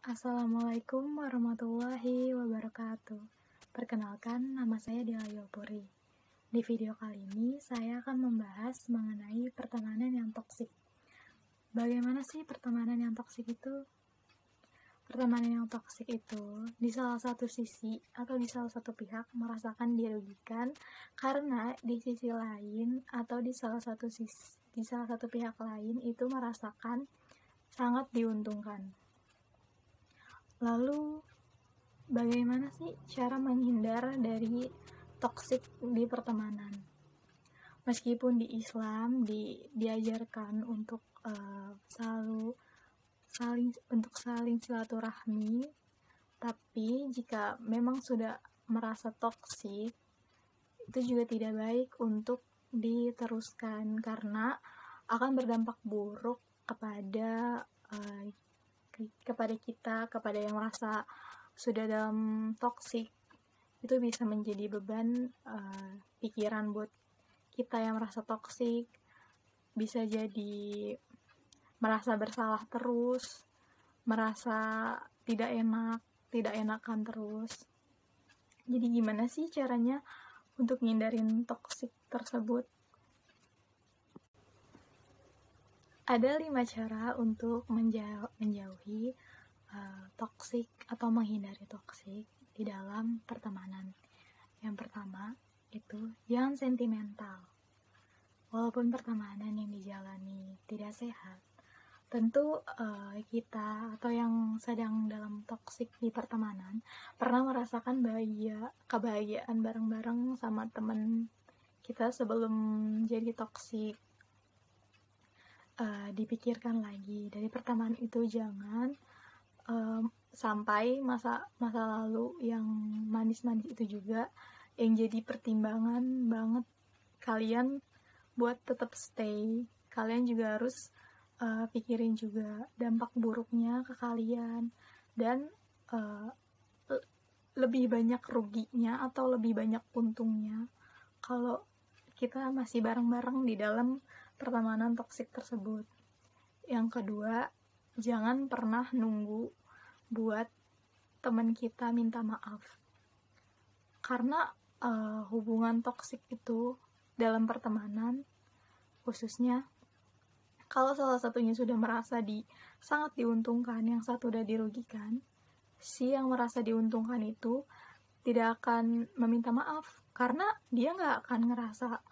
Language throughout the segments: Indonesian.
Assalamualaikum warahmatullahi wabarakatuh. Perkenalkan, nama saya Dela Yopuri. Di video kali ini, saya akan membahas mengenai pertemanan yang toksik. Bagaimana sih pertemanan yang toksik itu? Pertemanan yang toksik itu di salah satu sisi atau di salah satu pihak merasakan dirugikan karena di sisi lain atau di salah satu pihak lain itu merasakan sangat diuntungkan. Lalu, bagaimana sih cara menghindar dari toksik di pertemanan? Meskipun di Islam diajarkan untuk saling silaturahmi, tapi jika memang sudah merasa toksik, itu juga tidak baik untuk diteruskan karena akan berdampak buruk kepada kita, kepada yang merasa sudah dalam toksik. Itu bisa menjadi beban pikiran buat kita yang merasa toksik, bisa jadi merasa bersalah terus, merasa tidak enakan terus. Jadi gimana sih caranya untuk ngindarin toksik tersebut? Ada 5 cara untuk menjauhi toksik atau menghindari toksik di dalam pertemanan. Yang pertama itu jangan sentimental. Walaupun pertemanan yang dijalani tidak sehat, tentu kita atau yang sedang dalam toksik di pertemanan pernah merasakan kebahagiaan bareng-bareng sama teman kita sebelum jadi toksik. Dipikirkan lagi dari pertemanan itu, jangan sampai masa lalu yang manis-manis itu juga yang jadi pertimbangan banget kalian buat tetap stay. Kalian juga harus pikirin juga dampak buruknya ke kalian, dan lebih banyak ruginya atau lebih banyak untungnya kalau kita masih bareng-bareng di dalam pertemanan toksik tersebut. Yang kedua, jangan pernah nunggu buat teman kita minta maaf. Karena hubungan toksik itu dalam pertemanan, khususnya kalau salah satunya sudah merasa sangat diuntungkan, yang satu udah dirugikan, si yang merasa diuntungkan itu tidak akan meminta maaf karena dia nggak akan ngerasa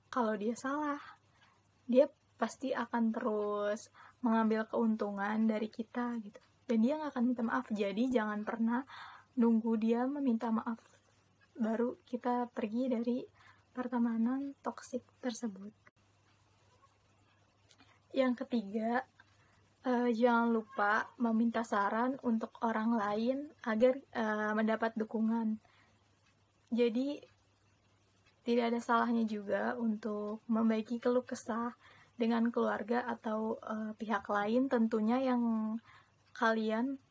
kalau dia salah. Dia pasti akan terus mengambil keuntungan dari kita gitu, dan dia nggak akan minta maaf. Jadi jangan pernah nunggu dia meminta maaf baru kita pergi dari pertemanan toksik tersebut. Yang ketiga, jangan lupa meminta saran untuk orang lain agar mendapat dukungan. Jadi tidak ada salahnya juga untuk membaiki keluh kesah dengan keluarga atau pihak lain, tentunya yang kalian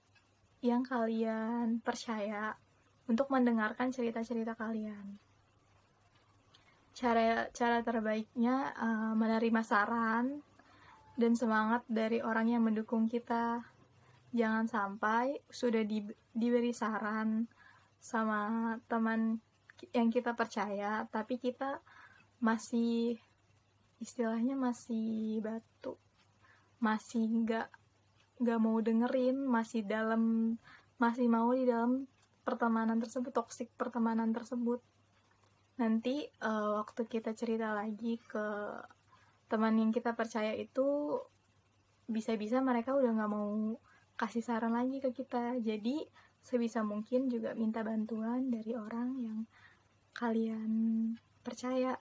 percaya, untuk mendengarkan cerita-cerita kalian. Cara terbaiknya menerima saran dan semangat dari orang yang mendukung kita. Jangan sampai sudah diberi saran sama teman yang kita percaya, tapi kita masih istilahnya masih batu, masih nggak mau dengerin, masih mau di dalam pertemanan tersebut, toksik pertemanan tersebut. Nanti waktu kita cerita lagi ke teman yang kita percaya itu, bisa-bisa mereka udah nggak mau kasih saran lagi ke kita. Jadi sebisa mungkin juga minta bantuan dari orang yang kalian percaya,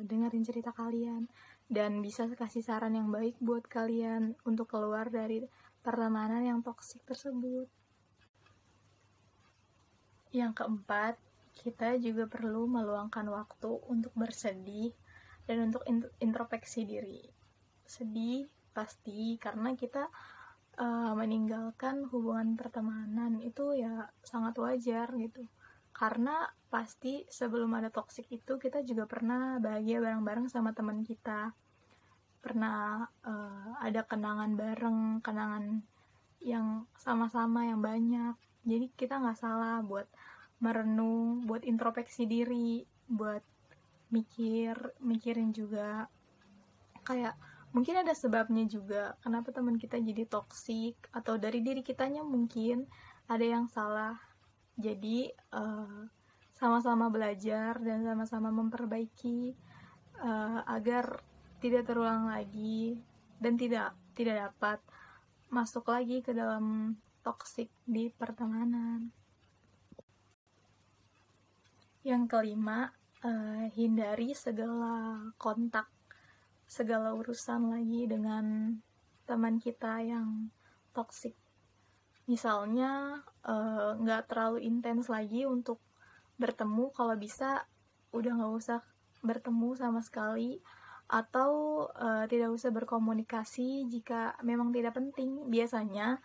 dengerin cerita kalian, dan bisa kasih saran yang baik buat kalian untuk keluar dari pertemanan yang toksik tersebut. Yang keempat, kita juga perlu meluangkan waktu untuk bersedih dan untuk introspeksi diri. Sedih pasti karena kita meninggalkan hubungan pertemanan itu ya sangat wajar gitu. Karena pasti sebelum ada toksik itu kita juga pernah bahagia bareng-bareng sama teman kita, pernah ada kenangan bareng, kenangan yang sama-sama yang banyak. Jadi kita nggak salah buat merenung, buat introspeksi diri, buat mikirin juga kayak mungkin ada sebabnya juga kenapa teman kita jadi toksik, atau dari diri kitanya mungkin ada yang salah. Jadi sama-sama belajar dan sama-sama memperbaiki agar tidak terulang lagi dan tidak dapat masuk lagi ke dalam toksik di pertemanan. Yang kelima, hindari segala kontak, segala urusan lagi dengan teman kita yang toksik. Misalnya nggak terlalu intens lagi untuk bertemu, kalau bisa udah nggak usah bertemu sama sekali, atau tidak usah berkomunikasi jika memang tidak penting. Biasanya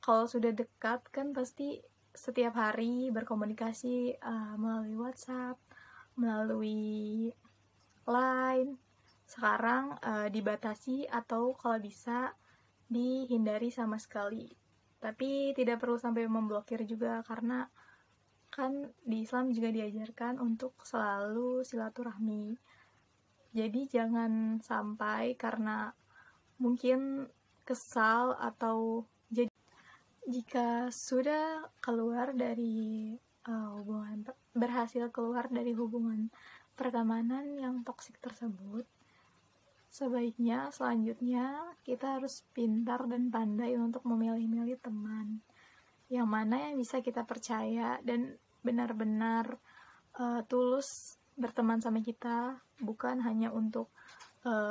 kalau sudah dekat kan pasti setiap hari berkomunikasi melalui WhatsApp, melalui Line. Sekarang dibatasi atau kalau bisa dihindari sama sekali. Tapi tidak perlu sampai memblokir juga, karena kan di Islam juga diajarkan untuk selalu silaturahmi. Jadi jangan sampai karena mungkin kesal atau jika sudah keluar dari berhasil keluar dari hubungan pertemanan yang toksik tersebut, sebaiknya selanjutnya kita harus pintar dan pandai untuk memilih-milih teman yang mana yang bisa kita percaya dan benar-benar tulus berteman sama kita, bukan hanya untuk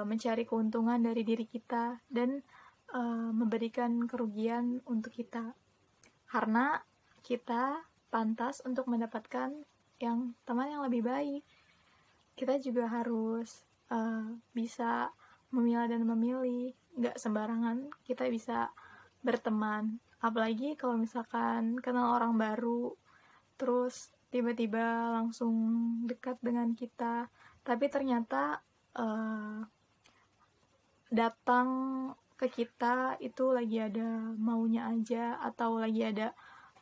mencari keuntungan dari diri kita dan memberikan kerugian untuk kita. Karena kita pantas untuk mendapatkan teman yang lebih baik. Kita juga harus bisa memilah dan memilih, nggak sembarangan kita bisa berteman. Apalagi kalau misalkan kenal orang baru, terus tiba-tiba langsung dekat dengan kita, tapi ternyata datang ke kita itu lagi ada maunya aja atau lagi ada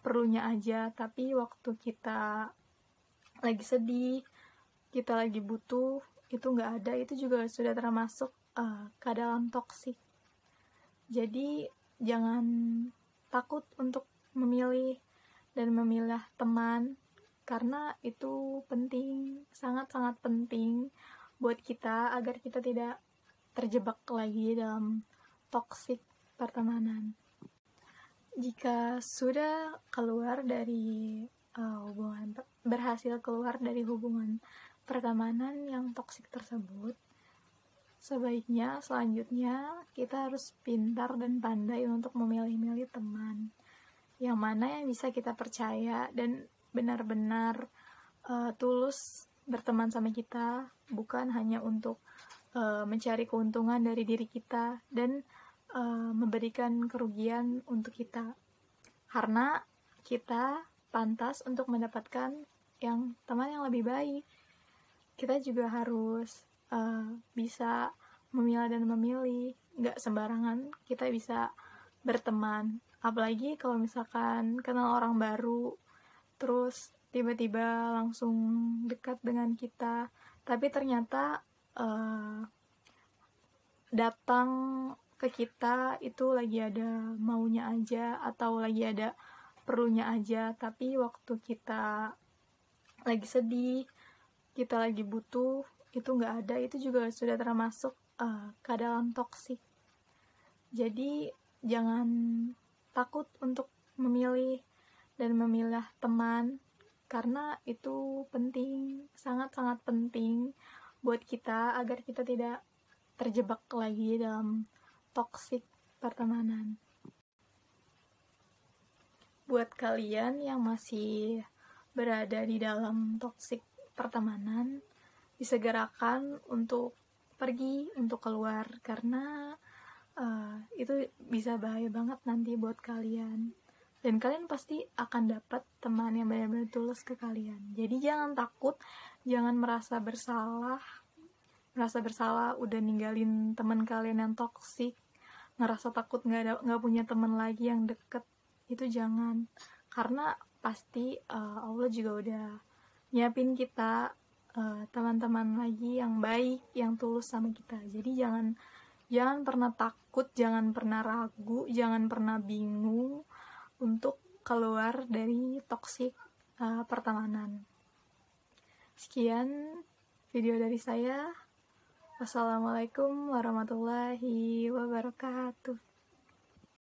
perlunya aja, tapi waktu kita lagi sedih, kita lagi butuh, itu nggak ada, itu juga sudah termasuk ke dalam toksik. Jadi jangan takut untuk memilih dan memilah teman, karena itu penting, sangat-sangat penting buat kita agar kita tidak terjebak lagi dalam toksik pertemanan. Jika sudah keluar dari berhasil keluar dari hubungan pertemanan yang toksik tersebut, sebaiknya selanjutnya kita harus pintar dan pandai untuk memilih-milih teman yang mana yang bisa kita percaya dan benar-benar tulus berteman sama kita, bukan hanya untuk mencari keuntungan dari diri kita dan memberikan kerugian untuk kita. Karena kita pantas untuk mendapatkan teman yang lebih baik. Kita juga harus bisa memilah dan memilih, nggak sembarangan kita bisa berteman. Apalagi kalau misalkan kenal orang baru, terus tiba-tiba langsung dekat dengan kita, tapi ternyata datang ke kita itu lagi ada maunya aja atau lagi ada perlunya aja, tapi waktu kita lagi sedih, kita lagi butuh, itu nggak ada, itu juga sudah termasuk ke dalam toksik. Jadi jangan takut untuk memilih dan memilah teman, karena itu penting, sangat-sangat penting buat kita agar kita tidak terjebak lagi dalam toksik pertemanan. Buat kalian yang masih berada di dalam toksik pertemanan, disegerakan untuk pergi, untuk keluar, karena itu bisa bahaya banget nanti buat kalian, dan kalian pasti akan dapat teman yang benar-benar tulus ke kalian. Jadi jangan takut, jangan merasa bersalah udah ninggalin teman kalian yang toksik, ngerasa takut nggak punya teman lagi yang deket, itu jangan, karena pasti Allah juga udah nyiapin kita teman-teman lagi yang baik, yang tulus sama kita. Jadi jangan pernah takut, jangan pernah ragu, jangan pernah bingung untuk keluar dari toksik pertemanan. Sekian video dari saya. Wassalamualaikum warahmatullahi wabarakatuh.